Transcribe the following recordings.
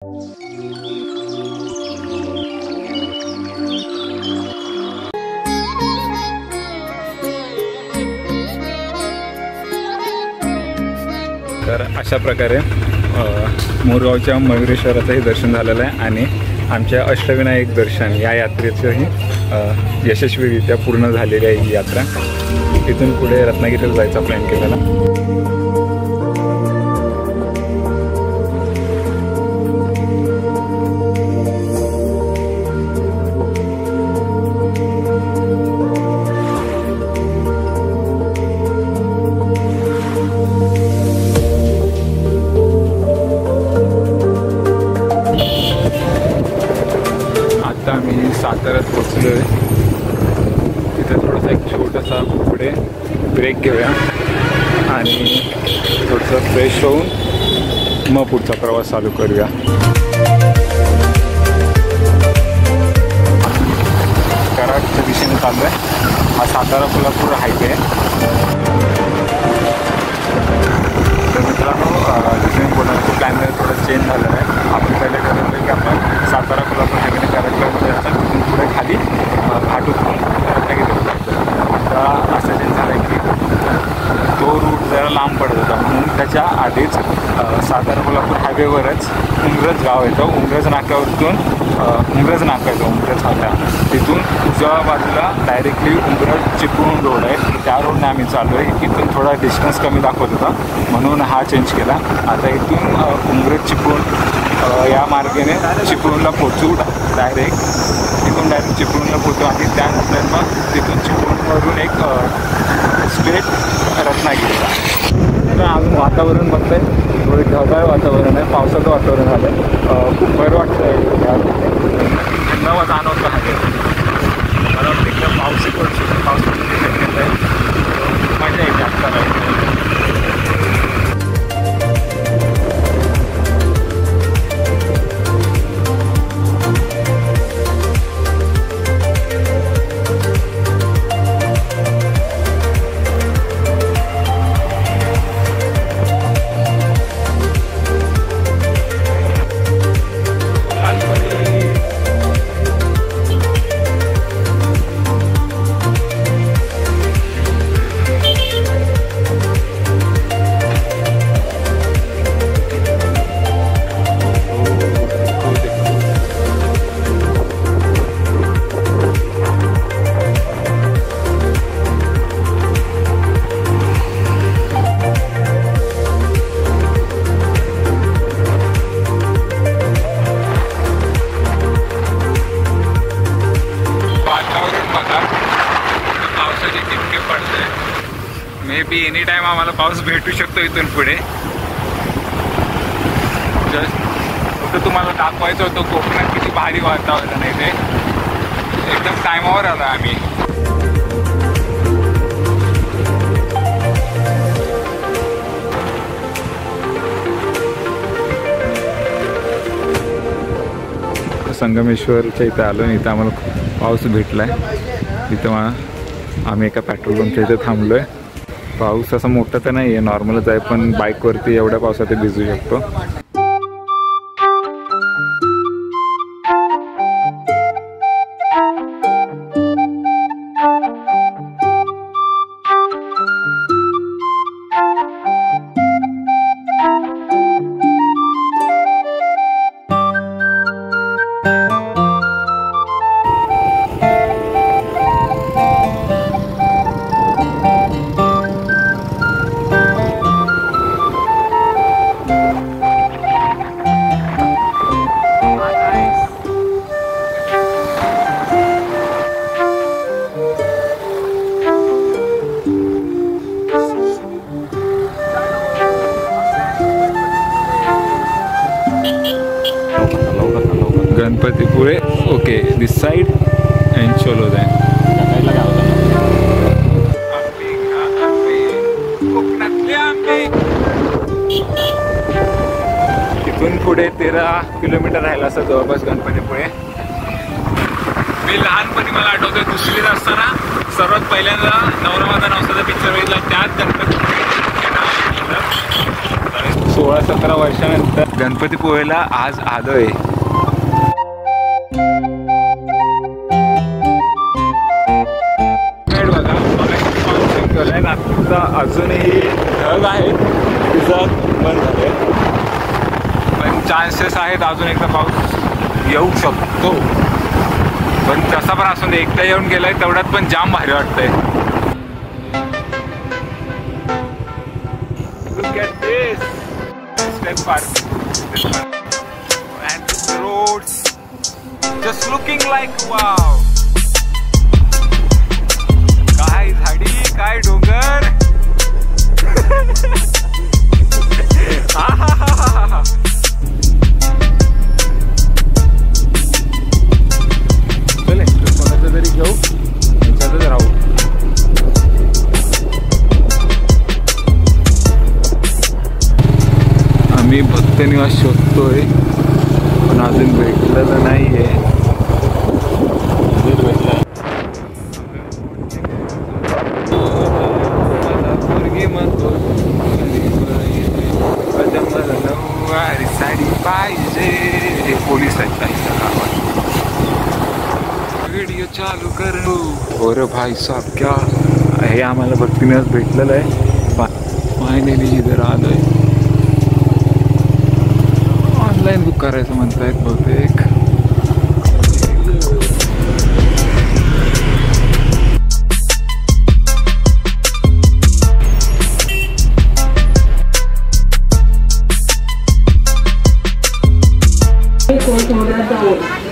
तर अशा प्रकारे मोरगावच्या मयुरेश्वराचंही दर्शन झालेलं आहे आणि आमच्या अष्टविनायक दर्शन या यात्रेचंही यशस्वीरित्या पूर्ण झालेली आहे ही यात्रा। इथून पुढे रत्नागिरीला जायचा प्लॅन केलेला। आम्ही साताऱ्यात पोहोचलो आहे। तिथे थोडासा एक छोटासा पुढे ब्रेक घेऊया आणि थोडंसं फ्रेश होऊन मग पुढचा प्रवास चालू करूया। कराडच्या दिशेने चाललो आहे। हा सातारा कोल्हापूर हायवे आहे। तर मित्रांनो जसं मी बोलला तो प्लॅन थोडं चेंज झालेला आहे। आपण पहिले ठरवलं की आपण सातारा कोल्हापूर हायवेने कराडला तिथून पुढे खाली भाटूतून रत्नागिरीला जायचं। आता असं चेंज झालं आहे की तो रूट जरा लांब पडत होता म्हणून त्याच्या आधीच सातारा कोल्हापूर हायवेवरच उमरज गाव येतं। उमरज नाक्यावरतून उमरज नाका येतो, उमरज फाटा तिथून उजव्या बाजूला डायरेक्टली उमरज चिपळूण रोड आहे। त्या रोडने आम्ही चाललो आहे। इथून थोडा डिस्टन्स कमी दाखवत होता म्हणून हा चेंज केला। आता इथून उमरज चिपळूण या मार्गाने चिपळूणला पोहोचू डायरेक्ट। इथून डायरेक्ट चिपळूणला पोहोचू आणि त्यानंतर मग तिथून चिपळूणवरून एक स्ट्रेट रत्नागिरीला। तर अजून वातावरण बघतंय थोडं ढगाळ वातावरण आहे, पावसाचं वातावरण झालं आहे। खूप बरं वाटतं आहे थंडावा जाणवतो आहे। मला वाटतं इकडं पाऊसही पडू शकतो, पाऊस पडण्याची शक्यता आहे। मजा येते आपल्याला। मे बी एनी टाइम आम्हाला पाऊस भेटू शकतो इथून पुढे। जस्ट फक्त तुम्हाला दाखवायचं होतं कोकणात किती भारी वातावरण आहे ते। एकदम टायमावर आलो आम्ही। संगमेश्वरच्या इथं आलो आणि इथं आम्हाला पाऊस भेटला आहे। इथं आम्ही एका पेट्रोल पंपच्या इथे थांबलो आहे। पाऊस असा मोठा तर नाही आहे, नॉर्मलच आहे, पण बाईकवरती एवढ्या पावसात भिजू शकतो। गणपतीपुळे, ओके, दिस साइड एंड चलो देन। इथून पुढे 13 किलोमीटर राहिला असं जवळपास गणपतीपुळे। मी लहानपणी मला आठवतोय दुसरीत असताना सर्वात पहिल्यांदा नवरा माझा नवसाचा पिक्चर बघितला, त्यात गणपतीपुळे 16-17 वर्षानंतर गणपतीपुळेला आज आलोय. बघा आता अजूनही ढग आहे, तिचं बंद झाले, पण चान्सेस आहेत अजून एकदा पाऊस येऊ शकतो. पण तसा पण असून एकदा येऊन गेलाय तेवढ्यात पण जाम भारी वाटतंय. Look at this. Step park. And the roads just looking like wow. काय झाडी, काय डोंगर. चले कोणाचं तरी घेऊ, त्याच्यातच राहू. आम्ही भक्त निवास शोधतोय पण अजून भेटलेलं नाहीये. साडी पाहिजे. पोलीस आहेत व्हिडिओ चालू करू. अरे भाई साहब क्या हे आम्हाला भक्ती निवास भेटलेलं आहे. फायनली इधर आलोय. ऑनलाईन बुक करायचं म्हणतायत बहुतेक.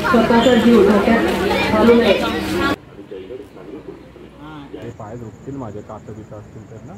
स्वतःचा जीव धोक्यात घालू नये. पाय दुखतील माझे, काटा बिटा असतील तर ना.